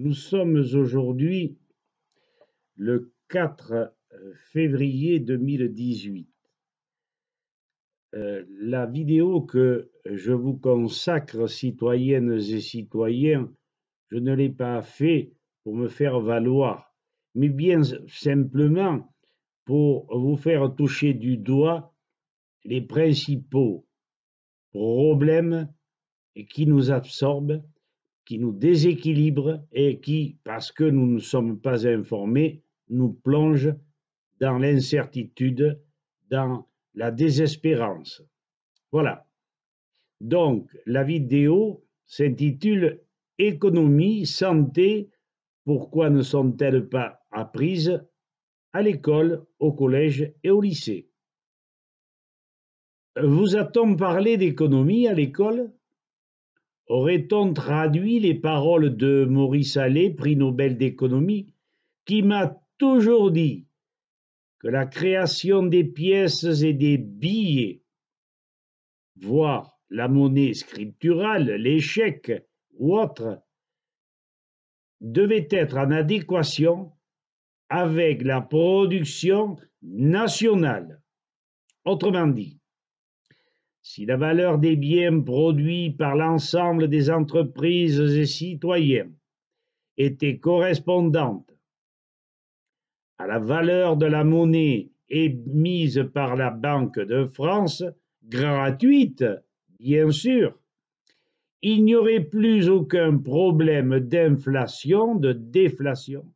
Nous sommes aujourd'hui le 4 février 2018. La vidéo que je vous consacre, citoyennes et citoyens, je ne l'ai pas fait pour me faire valoir, mais bien simplement pour vous faire toucher du doigt les principaux problèmes qui nous absorbent, qui nous déséquilibrent et qui, parce que nous ne sommes pas informés, nous plongent dans l'incertitude, dans la désespérance. Voilà. Donc, la vidéo s'intitule « Économie, santé, pourquoi ne sont-elles pas apprises à l'école, au collège et au lycée ?» Vous a-t-on parlé d'économie à l'école ? Aurait-on traduit les paroles de Maurice Allais, prix Nobel d'économie, qui m'a toujours dit que la création des pièces et des billets, voire la monnaie scripturale, l'échec ou autre, devait être en adéquation avec la production nationale. Autrement dit, si la valeur des biens produits par l'ensemble des entreprises et citoyens était correspondante à la valeur de la monnaie émise par la Banque de France, gratuite, bien sûr, il n'y aurait plus aucun problème d'inflation, de déflation,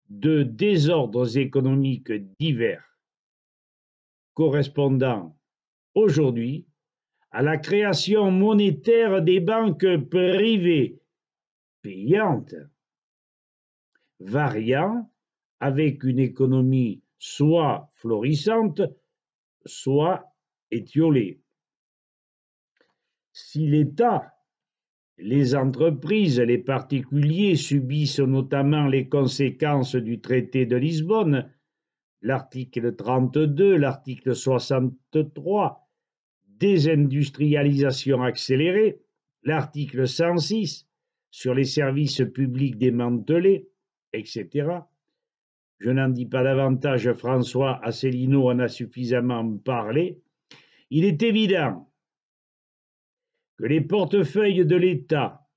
de désordres économiques divers, correspondant aujourd'hui à la création monétaire des banques privées payantes, variant avec une économie soit florissante, soit étiolée. Si l'État, les entreprises, les particuliers subissent notamment les conséquences du traité de Lisbonne, l'article 32, l'article 63, désindustrialisation accélérée, l'article 106 sur les services publics démantelés, etc. Je n'en dis pas davantage, François Asselineau en a suffisamment parlé. Il est évident que les portefeuilles de l'État,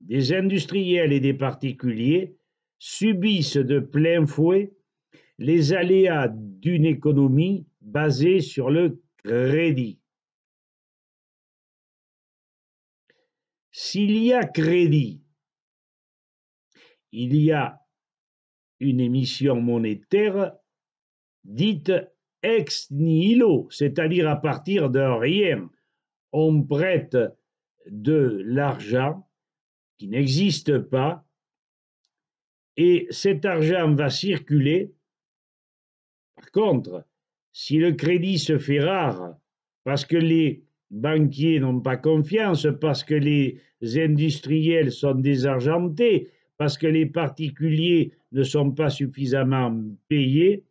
des industriels et des particuliers subissent de plein fouet les aléas d'une économie basée sur le crédit. S'il y a crédit, il y a une émission monétaire dite ex nihilo, c'est-à-dire à partir de rien. On prête de l'argent qui n'existe pas et cet argent va circuler. Par contre, si le crédit se fait rare parce que les banquiers n'ont pas confiance, parce que les industriels sont désargentés, parce que les particuliers ne sont pas suffisamment payés,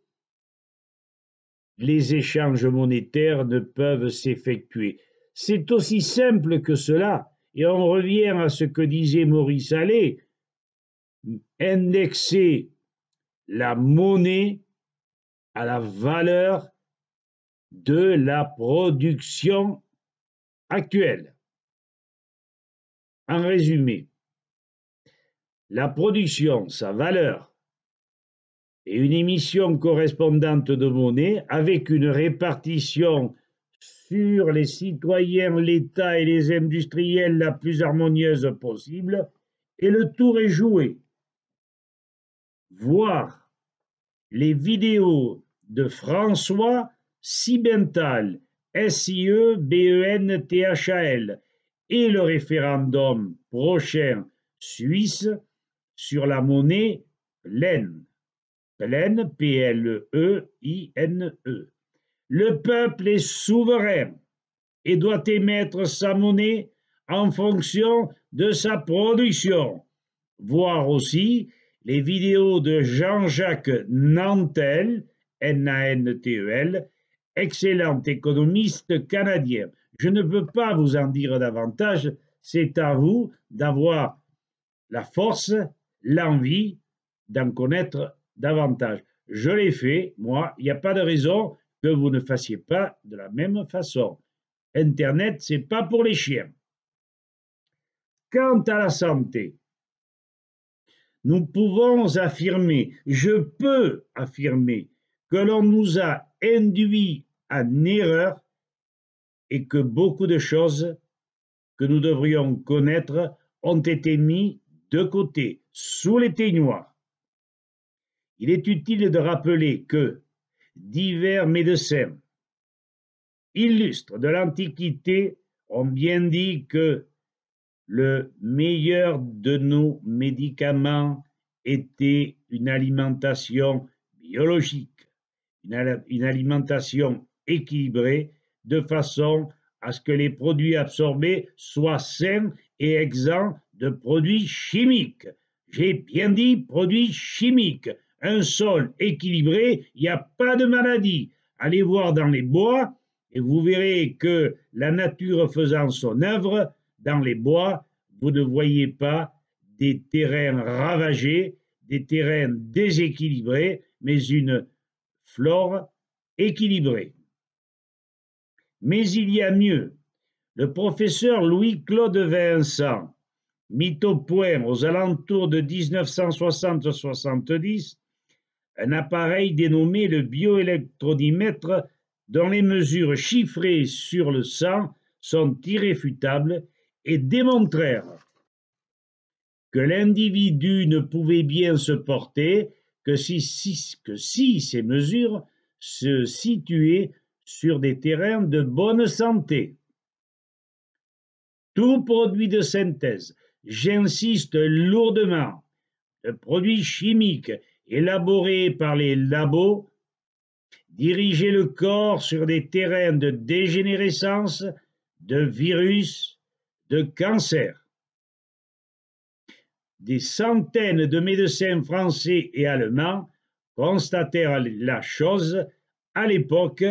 les échanges monétaires ne peuvent s'effectuer. C'est aussi simple que cela, et on revient à ce que disait Maurice Allais, indexer la monnaie à la valeur de la production actuelle. En résumé, la production, sa valeur, et une émission correspondante de monnaie avec une répartition sur les citoyens, l'État et les industriels la plus harmonieuse possible, et le tour est joué. Voir les vidéos de François Siebenthal, Siebenthal, et le référendum prochain suisse sur la monnaie pleine. Pleine, P-L-E-I-N-E. Le peuple est souverain et doit émettre sa monnaie en fonction de sa production. Voir aussi les vidéos de Jean-Jacques Nantel, N-A-N-T-E-L, excellent économiste canadien. Je ne peux pas vous en dire davantage, c'est à vous d'avoir la force, l'envie d'en connaître davantage. Je l'ai fait, moi, il n'y a pas de raison que vous ne fassiez pas de la même façon. Internet, c'est pas pour les chiens. Quant à la santé, nous pouvons affirmer, je peux affirmer, que l'on nous a induit en erreur et que beaucoup de choses que nous devrions connaître ont été mis de côté, sous l'éteignoir. Il est utile de rappeler que divers médecins illustres de l'Antiquité ont bien dit que le meilleur de nos médicaments était une alimentation biologique, une alimentation équilibrée, de façon à ce que les produits absorbés soient sains et exempts de produits chimiques. J'ai bien dit produits chimiques. Un sol équilibré, il n'y a pas de maladie. Allez voir dans les bois et vous verrez que la nature faisant son œuvre, dans les bois, vous ne voyez pas des terrains ravagés, des terrains déséquilibrés, mais une flore équilibrée. Mais il y a mieux. Le professeur Louis-Claude Vincent mit au point aux alentours de 1960-70 un appareil dénommé le bioélectrodimètre dont les mesures chiffrées sur le sang sont irréfutables et démontrèrent que l'individu ne pouvait bien se porter que si ces mesures se situaient sur des terrains de bonne santé. Tout produit de synthèse, j'insiste lourdement, de produits chimiques élaborés par les labos, diriger le corps sur des terrains de dégénérescence, de virus, de cancer. Des centaines de médecins français et allemands constatèrent la chose à l'époque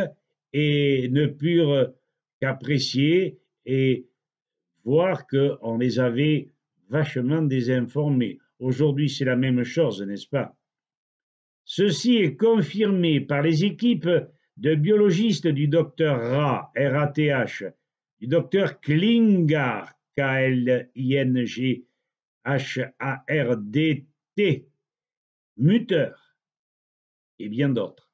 et ne purent qu'apprécier et voir qu'on les avait vachement désinformés. Aujourd'hui, c'est la même chose, n'est-ce pas? Ceci est confirmé par les équipes de biologistes du docteur RATH, du docteur Klingard, KLINGHARDT, Mutter et bien d'autres.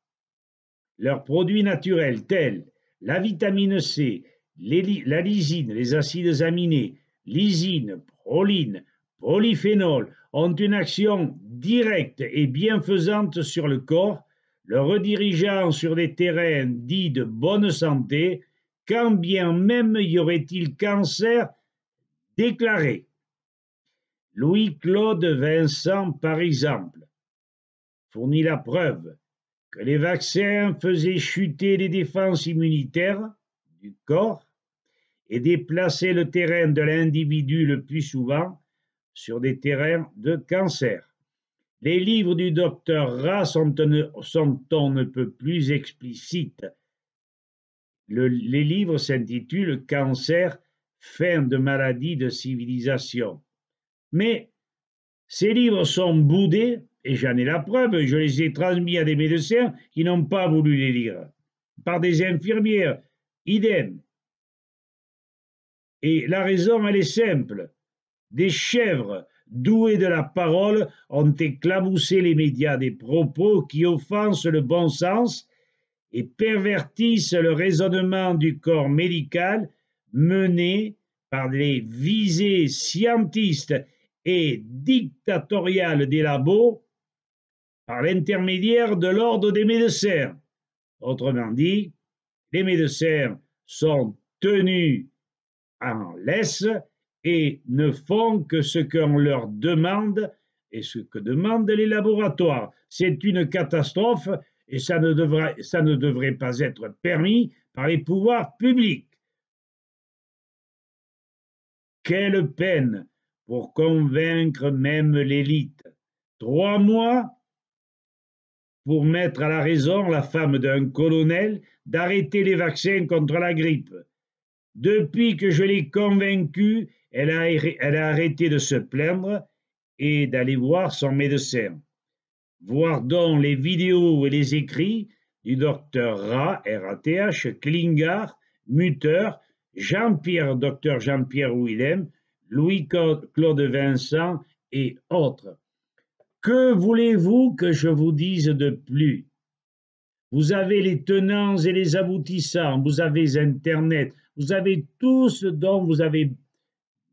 Leurs produits naturels tels la vitamine C, la lysine, les acides aminés, lysine, proline, polyphénol ont une action directe et bienfaisante sur le corps, le redirigeant sur des terrains dits de bonne santé, quand bien même y aurait-il cancer déclaré. Louis-Claude Vincent, par exemple, fournit la preuve que les vaccins faisaient chuter les défenses immunitaires du corps et déplaçaient le terrain de l'individu le plus souvent sur des terrains de cancer. Les livres du docteur Ra sont on ne peut plus explicites. Les livres s'intitulent Cancer, fin de maladie de civilisation. Mais ces livres sont boudés, et j'en ai la preuve, je les ai transmis à des médecins qui n'ont pas voulu les lire, par des infirmières, idem. Et la raison, elle est simple. Des chèvres douées de la parole ont éclaboussé les médias des propos qui offensent le bon sens et pervertissent le raisonnement du corps médical mené par les visées scientistes et dictatoriales des labos par l'intermédiaire de l'ordre des médecins. Autrement dit, les médecins sont tenus en laisse et ne font que ce qu'on leur demande et ce que demandent les laboratoires. C'est une catastrophe et ça ne devrait pas être permis par les pouvoirs publics. Quelle peine pour convaincre même l'élite. 3 mois pour mettre à la raison la femme d'un colonel d'arrêter les vaccins contre la grippe. Depuis que je l'ai convaincue, elle a arrêté de se plaindre et d'aller voir son médecin. Voir donc les vidéos et les écrits du docteur RATH, Klingard, Mutter, docteur Jean-Pierre Willem, Louis-Claude Vincent et autres. Que voulez-vous que je vous dise de plus? Vous avez les tenants et les aboutissants, vous avez Internet, vous avez tout ce dont vous avez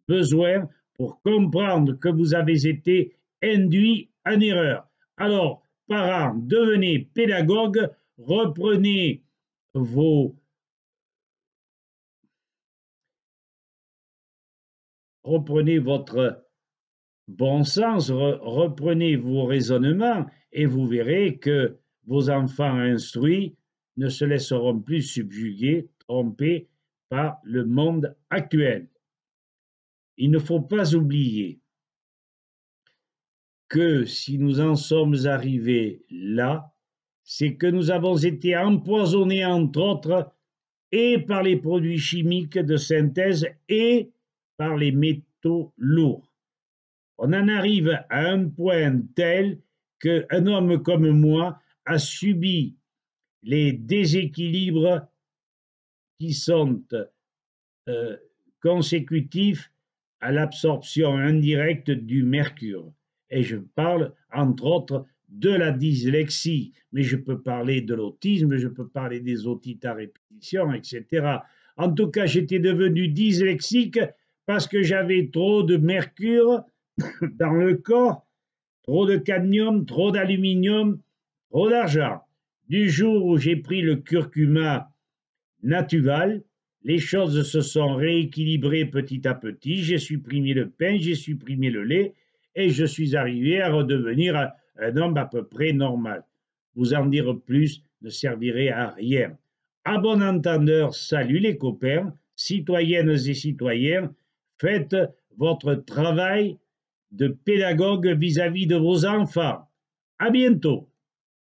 besoin pour comprendre que vous avez été induit en erreur. Alors, parents, devenez pédagogues, reprenez votre bon sens, reprenez vos raisonnements et vous verrez que vos enfants instruits ne se laisseront plus subjuguer, tromper par le monde actuel. Il ne faut pas oublier que si nous en sommes arrivés là, c'est que nous avons été empoisonnés, entre autres, et par les produits chimiques de synthèse et par les métaux lourds. On en arrive à un point tel qu'un homme comme moi a subi les déséquilibres qui sont consécutifs à l'absorption indirecte du mercure. Et je parle, entre autres, de la dyslexie, mais je peux parler de l'autisme, je peux parler des otites à répétition, etc. En tout cas, j'étais devenu dyslexique parce que j'avais trop de mercure dans le corps, trop de cadmium, trop d'aluminium, trop d'argent. Du jour où j'ai pris le curcuma natural, les choses se sont rééquilibrées petit à petit. J'ai supprimé le pain, j'ai supprimé le lait et je suis arrivé à redevenir un homme à peu près normal. Vous en dire plus ne servirait à rien. À bon entendeur, salut les copains, citoyennes et citoyens, faites votre travail de pédagogue vis-à-vis de vos enfants. À bientôt.